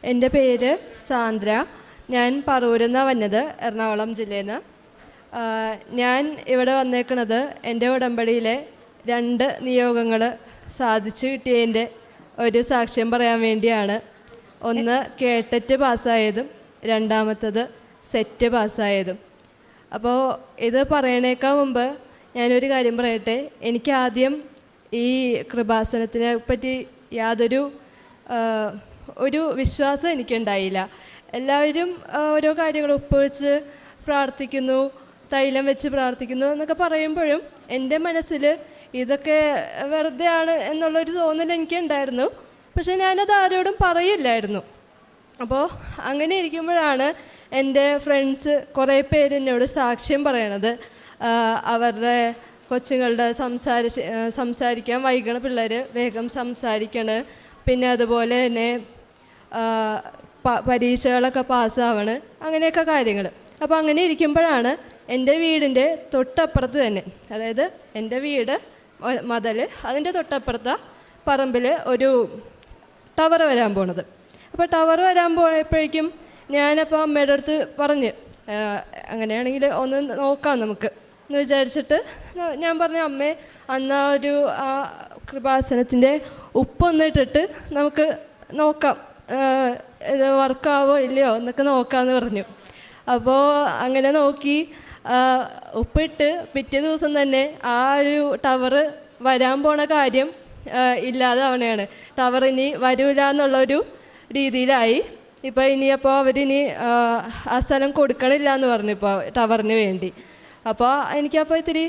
എൻ്റെ പേര് സാന്ദ്ര. ഞാൻ പറവൂരിൽ നിന്നാണ് വന്നത്, എറണാകുളം ജില്ലയിൽ നിന്ന്. ഞാൻ ഇവിടെ വന്നേക്കുന്നത് എൻ്റെ ഉടമ്പടിയിലെ 2 നിയോഗങ്ങൾ സാധിച്ചു കിട്ടിയതിൻ്റെ ഒരു സാക്ഷ്യം പറയാൻ വേണ്ടിയാണ്. ഒന്ന് കേട്ടറ്റ് പാസ്സായതും രണ്ടാമത്തത് സെറ്റ് പാസ്സായതും. അപ്പോൾ ഇത് പറയണേക്കാൾ മുമ്പ് ഞാനൊരു കാര്യം പറയട്ടെ. എനിക്ക് ആദ്യം ഈ കൃപാസനത്തിനെ പറ്റി യാതൊരു വിശ്വാസം എനിക്കുണ്ടായില്ല. എല്ലാവരും ഓരോ കാര്യങ്ങൾ ഉപ്പ് വെച്ച് പ്രാർത്ഥിക്കുന്നു, തൈലം വെച്ച് പ്രാർത്ഥിക്കുന്നു എന്നൊക്കെ പറയുമ്പോഴും എൻ്റെ മനസ്സിൽ ഇതൊക്കെ വെറുതെ ആണ് എന്നുള്ളൊരു തോന്നൽ എനിക്കുണ്ടായിരുന്നു. പക്ഷേ ഞാനത് ആരോടും പറയില്ലായിരുന്നു. അപ്പോൾ അങ്ങനെ ഇരിക്കുമ്പോഴാണ് എൻ്റെ ഫ്രണ്ട്സ് കുറേ പേര് എന്നോട് സാക്ഷ്യം പറയണത്. അവരുടെ കൊച്ചുങ്ങളുടെ സംസാരിക്കാൻ വൈകണ പിള്ളേർ വേഗം സംസാരിക്കണ്, പിന്നെ അതുപോലെ തന്നെ പരീക്ഷകളൊക്കെ പാസ്സാവണ്, അങ്ങനെയൊക്കെ കാര്യങ്ങൾ. അപ്പോൾ അങ്ങനെ ഇരിക്കുമ്പോഴാണ് എൻ്റെ വീടിൻ്റെ തൊട്ടപ്പുറത്ത് തന്നെ, അതായത് എൻ്റെ വീട് മതിൽ, അതിൻ്റെ തൊട്ടപ്പുറത്ത പറമ്പിൽ ഒരു ടവർ വരാൻ പോണത്. അപ്പോൾ ടവർ വരാൻ പോയപ്പോഴേക്കും ഞാനപ്പോൾ അമ്മയുടെ അടുത്ത് പറഞ്ഞ്, അങ്ങനെയാണെങ്കിൽ ഒന്ന് നോക്കാം നമുക്ക് എന്ന് വിചാരിച്ചിട്ട് ഞാൻ പറഞ്ഞു, അമ്മേ അന്ന് ആ കൃപാസനത്തിൻ്റെ ഉപ്പൊന്നിട്ടിട്ട് നമുക്ക് നോക്കാം, ഇത് വർക്കാവോ ഇല്ലയോ എന്നൊക്കെ നോക്കാമെന്ന് പറഞ്ഞു. അപ്പോൾ അങ്ങനെ നോക്കി ഉപ്പിട്ട് പിറ്റേ ദിവസം തന്നെ ആ ഒരു ടവർ വരാൻ പോണ കാര്യം ഇല്ലാതാവണയാണ്. ടവർ ഇനി വരില്ല എന്നുള്ളൊരു രീതിയിലായി. ഇപ്പോൾ ഇനിയപ്പോൾ അവരിനി ആ സ്ഥലം കൊടുക്കണില്ല എന്ന് പറഞ്ഞു ഇപ്പോൾ ടവറിന് വേണ്ടി. അപ്പോൾ എനിക്കപ്പോൾ ഇത്തിരി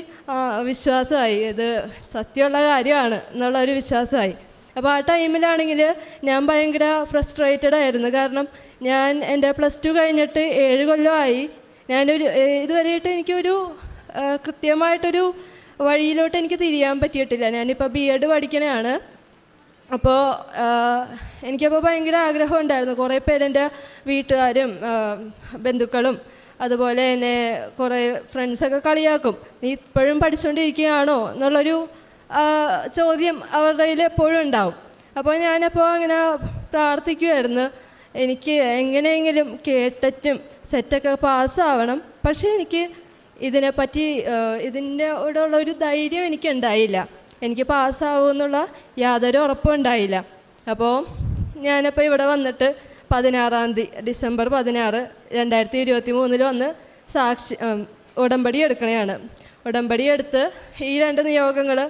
വിശ്വാസമായി, ഇത് സത്യമുള്ള കാര്യമാണ് എന്നുള്ളൊരു വിശ്വാസമായി. അപ്പോൾ ആ ടൈമിലാണെങ്കിൽ ഞാൻ ഭയങ്കര ഫ്രസ്ട്രേറ്റഡ് ആയിരുന്നു. കാരണം ഞാൻ എൻ്റെ +2 കഴിഞ്ഞിട്ട് 7 കൊല്ലമായി. ഞാനൊരു ഇതുവരെയായിട്ട് എനിക്കൊരു കൃത്യമായിട്ടൊരു വഴിയിലോട്ട് എനിക്ക് തിരിയാൻ പറ്റിയിട്ടില്ല. ഞാനിപ്പോൾ B.Ed പഠിക്കണതാണ്. അപ്പോൾ എനിക്കപ്പോൾ ഭയങ്കര ആഗ്രഹം ഉണ്ടായിരുന്നു. കുറേ പേരെൻ്റെ വീട്ടുകാരും ബന്ധുക്കളും അതുപോലെ തന്നെ കുറേ ഫ്രണ്ട്സൊക്കെ കളിയാക്കും, നീ ഇപ്പോഴും പഠിച്ചുകൊണ്ടിരിക്കുകയാണോ എന്നുള്ളൊരു ചോദ്യം അവരുടെ കയ്യിൽ എപ്പോഴും ഉണ്ടാവും. അപ്പോൾ ഞാനപ്പോൾ അങ്ങനെ പ്രാർത്ഥിക്കുമായിരുന്നു, എനിക്ക് എങ്ങനെയെങ്കിലും കേട്ടറ്റും സെറ്റൊക്കെ പാസ്സാവണം. പക്ഷേ എനിക്ക് ഇതിനെപ്പറ്റി ഇതിൻ്റെ കൂടെയുള്ളൊരു ധൈര്യം എനിക്കുണ്ടായില്ല, എനിക്ക് പാസ്സാവുമെന്നുള്ള യാതൊരു ഉറപ്പും ഉണ്ടായില്ല. അപ്പോൾ ഞാനപ്പോൾ ഇവിടെ വന്നിട്ട് 16 ഡിസംബർ 16, 2023 വന്ന് ഉടമ്പടി എടുക്കണതാണ്. ഉടമ്പടി എടുത്ത് ഈ 2 നിയോഗങ്ങൾ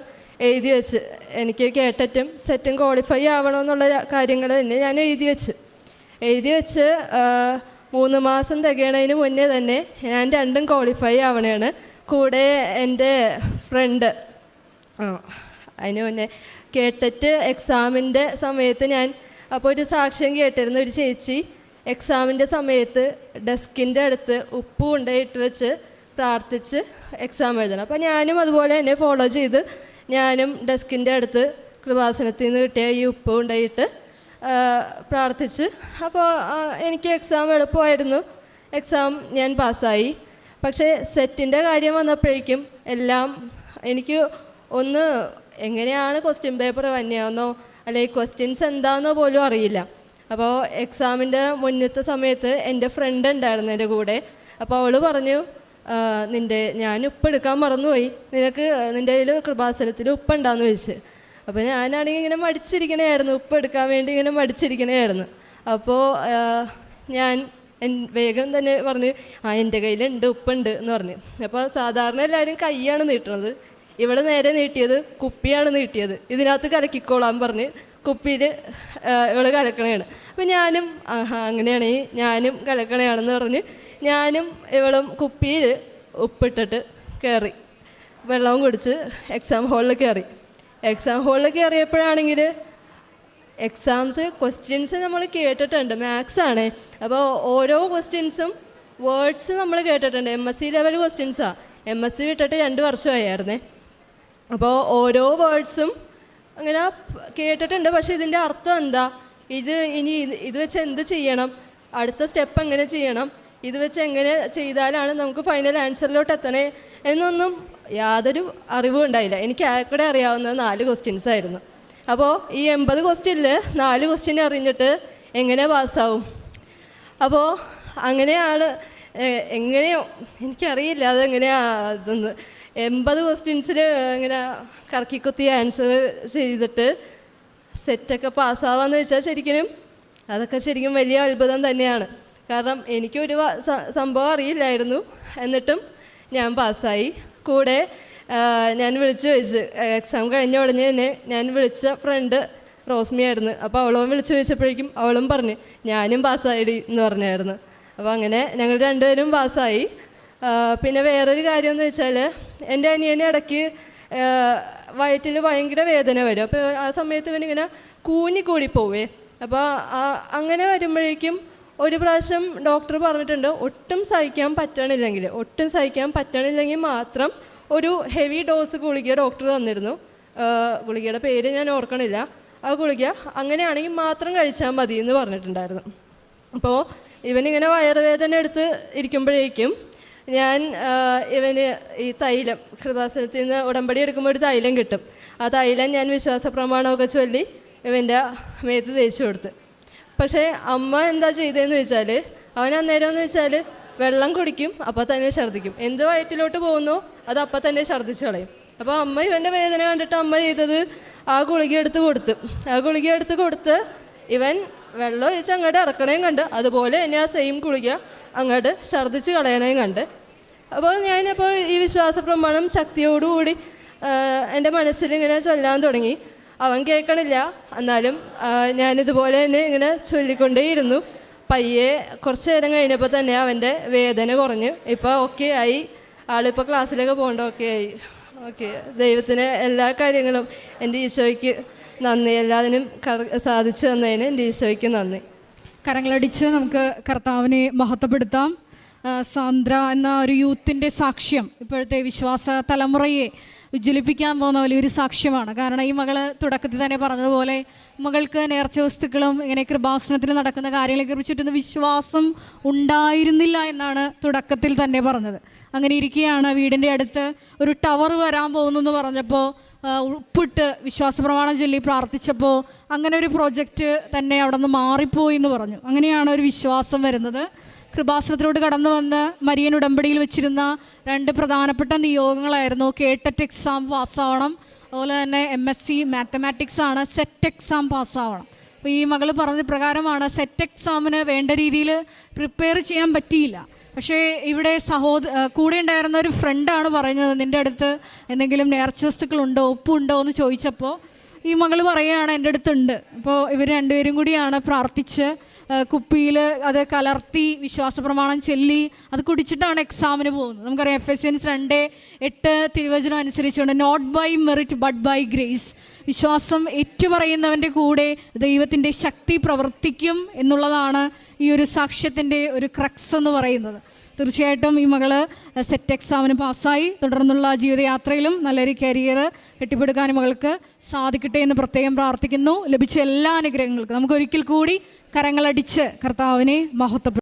എഴുതി വെച്ച്, എനിക്ക് കേട്ടറ്റും സെറ്റും ക്വാളിഫൈ ആവണമെന്നുള്ള കാര്യങ്ങൾ തന്നെ ഞാൻ എഴുതി വെച്ച് 3 മാസം തികയണതിന് മുന്നേ തന്നെ ഞാൻ 2ഉം ക്വാളിഫൈ ആവണതാണ്. കൂടെ എൻ്റെ ഫ്രണ്ട് അതിന് മുന്നേ കേട്ടറ്റ് എക്സാമിൻ്റെ സമയത്ത് ഞാൻ അപ്പോൾ ഒരു സാക്ഷ്യം കേട്ടിരുന്നു. ഒരു ചേച്ചി എക്സാമിൻ്റെ സമയത്ത് ഡെസ്കിൻ്റെ അടുത്ത് ഉപ്പ് കൊണ്ടുപോയിട്ട് വെച്ച് പ്രാർത്ഥിച്ച് എക്സാം എഴുതണം. അപ്പോൾ ഞാനും അതുപോലെ തന്നെ ഫോളോ ചെയ്ത് ഞാനും ഡെസ്കിൻ്റെ അടുത്ത് കൃപാസനത്തിൽ നിന്ന് കിട്ടിയ ഈ ഉപ്പ് കൊണ്ടുപോയിട്ട് പ്രാർത്ഥിച്ച്. അപ്പോൾ എനിക്ക് എക്സാം എളുപ്പമായിരുന്നു, എക്സാം ഞാൻ പാസ്സായി. പക്ഷേ സെറ്റിൻ്റെ കാര്യം വന്നപ്പോഴേക്കും എല്ലാം എനിക്ക് ഒന്ന് എങ്ങനെയാണ് ക്വസ്റ്റ്യൻ പേപ്പർ വന്നെയാണെന്നോ അല്ലെങ്കിൽ ക്വസ്റ്റ്യൻസ് എന്താണെന്നോ പോലും അറിയില്ല. അപ്പോൾ എക്സാമിൻ്റെ മുന്നത്തെ സമയത്ത് എൻ്റെ ഫ്രണ്ട് ഉണ്ടായിരുന്നു എൻ്റെ കൂടെ. അപ്പോൾ അവൾ പറഞ്ഞു, ഞാൻ ഉപ്പ് എടുക്കാൻ മറന്നുപോയി, നിൻ്റെ കയ്യിൽ കൃപാസനത്തിൽ ഉപ്പുണ്ടാന്ന് ചോദിച്ചു. അപ്പോൾ ഞാനാണെങ്കിൽ ഇങ്ങനെ മടിച്ചിരിക്കണമായിരുന്നു, ഉപ്പ് എടുക്കാൻ വേണ്ടി ഇങ്ങനെ മടിച്ചിരിക്കണമായിരുന്നു. അപ്പോൾ ഞാൻ വേഗം തന്നെ പറഞ്ഞു, എൻ്റെ കയ്യിലുണ്ട്, ഉപ്പുണ്ട് എന്ന് പറഞ്ഞു. അപ്പോൾ സാധാരണ എല്ലാവരും കൈയാണ് നീട്ടണത്, ഇവിടെ നേരെ നീട്ടിയത് കുപ്പിയാണ് നീട്ടിയത്. ഇതിനകത്ത് കലക്കിക്കോളാൻ പറഞ്ഞ് കുപ്പിയിൽ ഇവൾ കലക്കണയാണ്. അപ്പോൾ ഞാനും അങ്ങനെയാണെങ്കിൽ ഞാനും കലക്കണയാണെന്ന് പറഞ്ഞ് ഞാനും ഇവളും കുപ്പിയിൽ ഉപ്പിട്ടിട്ട് കയറി, വെള്ളവും കുടിച്ച് എക്സാം ഹാളിൽ കയറി. എക്സാം ഹാളിൽ കയറിയപ്പോഴാണെങ്കിൽ ക്വസ്റ്റ്യൻസ് നമ്മൾ കേട്ടിട്ടുണ്ട്, മാത്സാണ്. അപ്പോൾ ഓരോ ക്വസ്റ്റ്യൻസും വേർഡ്സ് നമ്മൾ കേട്ടിട്ടുണ്ട്. MSc level ക്വസ്റ്റ്യൻസാണ്. MSc വിട്ടിട്ട് 2 വർഷമായിരുന്നേ. അപ്പോൾ ഓരോ വേർഡ്സും അങ്ങനെ കേട്ടിട്ടുണ്ട്. പക്ഷേ ഇതിൻ്റെ അർത്ഥം എന്താ, ഇത് വെച്ച് എന്ത് ചെയ്യണം, അടുത്ത സ്റ്റെപ്പ് എങ്ങനെ ചെയ്യണം, ഇത് വെച്ച് എങ്ങനെ ചെയ്താലാണ് നമുക്ക് ഫൈനൽ ആൻസറിലോട്ട് എത്തണേ എന്നൊന്നും യാതൊരു അറിവും ഉണ്ടായില്ല. എനിക്ക് ആക്കടെ അറിയാവുന്നത് 4 ക്വസ്റ്റ്യൻസ് ആയിരുന്നു. അപ്പോൾ ഈ 80 ക്വസ്റ്റ്യനിൽ 4 ക്വസ്റ്റ്യൻ അറിഞ്ഞിട്ട് എങ്ങനെ പാസ്സാവും? അപ്പോൾ അങ്ങനെയാണ് എങ്ങനെയോ എനിക്കറിയില്ല അതെങ്ങനെയാ 80 ക്വസ്റ്റ്യൻസിൽ ഇങ്ങനെ കറക്കിക്കുത്തി ആൻസർ ചെയ്തിട്ട് സെറ്റൊക്കെ പാസ്സാവാന്ന് വെച്ചാൽ ശരിക്കും വലിയ അത്ഭുതം തന്നെയാണ്. കാരണം എനിക്കൊരു സംഭവം അറിയില്ലായിരുന്നു, എന്നിട്ടും ഞാൻ പാസ്സായി. കൂടെ ഞാൻ വിളിച്ചു ചോദിച്ചു, എക്സാം കഴിഞ്ഞ ഉടനെ തന്നെ ഞാൻ വിളിച്ച ഫ്രണ്ട് റോസ്മി ആയിരുന്നു. അപ്പോൾ അവളും വിളിച്ചു ചോദിച്ചപ്പോഴേക്കും അവളും പറഞ്ഞു ഞാനും പാസ്സായി എന്ന് പറഞ്ഞായിരുന്നു. അപ്പോൾ അങ്ങനെ ഞങ്ങൾ രണ്ടുപേരും പാസ്സായി. പിന്നെ വേറൊരു കാര്യമെന്ന് വെച്ചാൽ എൻ്റെ അനിയനെ ഇടയ്ക്ക് വയറ്റിൽ ഭയങ്കര വേദന വരും. അപ്പോൾ ആ സമയത്ത് ഇവനിങ്ങനെ കൂടി പോവേ. അപ്പോൾ അങ്ങനെ വരുമ്പോഴേക്കും ഒരു പ്രാവശ്യം ഡോക്ടർ പറഞ്ഞിട്ടുണ്ട്, ഒട്ടും സഹിക്കാൻ പറ്റണില്ലെങ്കിൽ മാത്രം ഒരു ഹെവി ഡോസ് ഗുളിക ഡോക്ടർ തന്നിരുന്നു. ഗുളികയുടെ പേര് ഞാൻ ഓർക്കണില്ല. ആ ഗുളിക അങ്ങനെയാണെങ്കിൽ മാത്രം കഴിച്ചാൽ മതി എന്ന് പറഞ്ഞിട്ടുണ്ടായിരുന്നു. അപ്പോൾ ഇവനിങ്ങനെ വയറുവേദന എടുത്ത് ഇരിക്കുമ്പോഴേക്കും ഞാൻ ഇവന് ഈ തൈലം കൃപാസനത്തിൽ നിന്ന് ഉടമ്പടി എടുക്കുമ്പോൾ ഒരു തൈലം കിട്ടും. ആ തൈലം ഞാൻ വിശ്വാസ പ്രമാണമൊക്കെ ചൊല്ലി ഇവൻ്റെ മേത്ത് തേച്ച് കൊടുത്ത്. പക്ഷേ അമ്മ എന്താ ചെയ്തതെന്ന് വെച്ചാൽ അവൻ അന്നേരമെന്ന് വെച്ചാൽ വെള്ളം കുടിക്കും, അപ്പോൾ തന്നെ ഛർദ്ദിക്കും. എന്ത് വയറ്റിലോട്ട് പോകുന്നോ അത് അപ്പം തന്നെ ഛർദ്ദിച്ച് കളയും. അപ്പോൾ അമ്മ ഇവൻ്റെ വേദന കണ്ടിട്ട് അമ്മ ചെയ്തത് ആ ഗുളിക എടുത്ത് കൊടുത്ത് ഇവൻ വെള്ളം ഒഴിച്ച് അങ്ങോട്ട് ഇറക്കണേയും കണ്ട്, അതുപോലെ തന്നെ ആ സെയിം ഗുളിക അങ്ങോട്ട് ഛർദ്ദിച്ച് കളയണേയും കണ്ട്. അപ്പോൾ ഞാനിപ്പോൾ ഈ വിശ്വാസ പ്രമാണം ശക്തിയോടുകൂടി എൻ്റെ മനസ്സിലിങ്ങനെ ചൊല്ലാൻ തുടങ്ങി. അവൻ കേൾക്കണില്ല, എന്നാലും ഞാനിതുപോലെ തന്നെ ഇങ്ങനെ ചൊല്ലിക്കൊണ്ടേയിരുന്നു. പയ്യെ കുറച്ച് നേരം കഴിഞ്ഞപ്പോൾ തന്നെ അവൻ്റെ വേദന കുറഞ്ഞു. ഇപ്പോൾ ഓക്കെ ആയി, ആളിപ്പോൾ ക്ലാസ്സിലൊക്കെ പോകേണ്ട ഓക്കെ ആയി. ഓക്കെ, ദൈവത്തിന് എല്ലാ കാര്യങ്ങളും എൻ്റെ ഈശോയ്ക്ക് നന്ദി. എല്ലാത്തിനും സാധിച്ചു തന്നതിന് എൻ്റെ ഈശോയ്ക്ക് നന്ദി. കരങ്ങളടിച്ച് നമുക്ക് കർത്താവിനെ മഹത്വപ്പെടുത്താം. സാന്ദ്ര എന്ന ഒരു യൂത്തിൻ്റെ സാക്ഷ്യം ഇപ്പോഴത്തെ വിശ്വാസ തലമുറയെ ഉജ്ജ്വലിപ്പിക്കാൻ പോകുന്ന വലിയൊരു സാക്ഷ്യമാണ്. കാരണം ഈ മകൾ തുടക്കത്തിൽ തന്നെ പറഞ്ഞതുപോലെ മകൾക്ക് നേർച്ച വസ്തുക്കളും ഇങ്ങനെ കൃപാസനത്തിൽ നടക്കുന്ന കാര്യങ്ങളെ കുറിച്ചിട്ടൊന്നും വിശ്വാസം ഉണ്ടായിരുന്നില്ല എന്നാണ് തുടക്കത്തിൽ തന്നെ പറഞ്ഞത്. അങ്ങനെ ഇരിക്കുകയാണ് വീടിൻ്റെ അടുത്ത് ഒരു ടവർ വരാൻ പോകുന്നു എന്ന് പറഞ്ഞപ്പോൾ ഉപ്പിട്ട് വിശ്വാസ പ്രമാണം ചൊല്ലി പ്രാർത്ഥിച്ചപ്പോൾ അങ്ങനെ ഒരു പ്രോജക്റ്റ് തന്നെ അവിടെ നിന്ന് മാറിപ്പോയി എന്ന് പറഞ്ഞു. അങ്ങനെയാണ് ഒരു വിശ്വാസം വരുന്നത്. കൃപാസനത്തിലോട്ട് കടന്നു വന്ന് മരിയൻ ഉടമ്പടിയിൽ വെച്ചിരുന്ന 2 പ്രധാനപ്പെട്ട നിയോഗങ്ങളായിരുന്നു. കേട്ടറ്റ് എക്സാം പാസ്സാവണം, അതുപോലെ തന്നെ MSc മാത്തമാറ്റിക്സ് ആണ്, സെറ്റ് എക്സാം പാസ്സാവണം. അപ്പോൾ ഈ മകൾ പറഞ്ഞ പ്രകാരമാണ് സെറ്റ് എക്സാമിന് വേണ്ട രീതിയിൽ പ്രിപ്പയർ ചെയ്യാൻ പറ്റിയില്ല. പക്ഷേ ഇവിടെ കൂടെ ഉണ്ടായിരുന്ന ഒരു ഫ്രണ്ടാണ് പറഞ്ഞത്, നിൻ്റെ അടുത്ത് എന്തെങ്കിലും നേർച്ച വസ്തുക്കളുണ്ടോ, ഉപ്പുണ്ടോ എന്ന് ചോദിച്ചപ്പോൾ ഈ മകൾ പറയുകയാണ് എൻ്റെ അടുത്തുണ്ട്. അപ്പോൾ ഇവർ രണ്ടുപേരും കൂടിയാണ് പ്രാർത്ഥിച്ച് കുപ്പിയിൽ അത് കലർത്തി വിശ്വാസ പ്രമാണം ചൊല്ലി അത് കുടിച്ചിട്ടാണ് എക്സാമിന് പോകുന്നത്. നമുക്കറിയാം Ephesians 2:8 തിരുവചനം അനുസരിച്ചുകൊണ്ട് not by merit but by grace, വിശ്വാസം ഏറ്റുപറയുന്നവൻ്റെ കൂടെ ദൈവത്തിൻ്റെ ശക്തി പ്രവർത്തിക്കും എന്നുള്ളതാണ് ഈ ഒരു സാക്ഷ്യത്തിൻ്റെ ഒരു ക്രക്സ് എന്ന് പറയുന്നത്. തീർച്ചയായിട്ടും ഈ മകൾ സെറ്റ് എക്സാമിന് പാസ്സായി. തുടർന്നുള്ള ജീവിതയാത്രയിലും നല്ലൊരു കരിയർ കെട്ടിപ്പടുക്കാനും മകൾക്ക് സാധിക്കട്ടെ എന്ന് പ്രത്യേകം പ്രാർത്ഥിക്കുന്നു. ലഭിച്ച എല്ലാ അനുഗ്രഹങ്ങൾക്കും നമുക്ക് ഒരിക്കൽ കൂടി കരങ്ങളടിച്ച് കർത്താവിനെ മഹത്വപ്പെടുത്തും.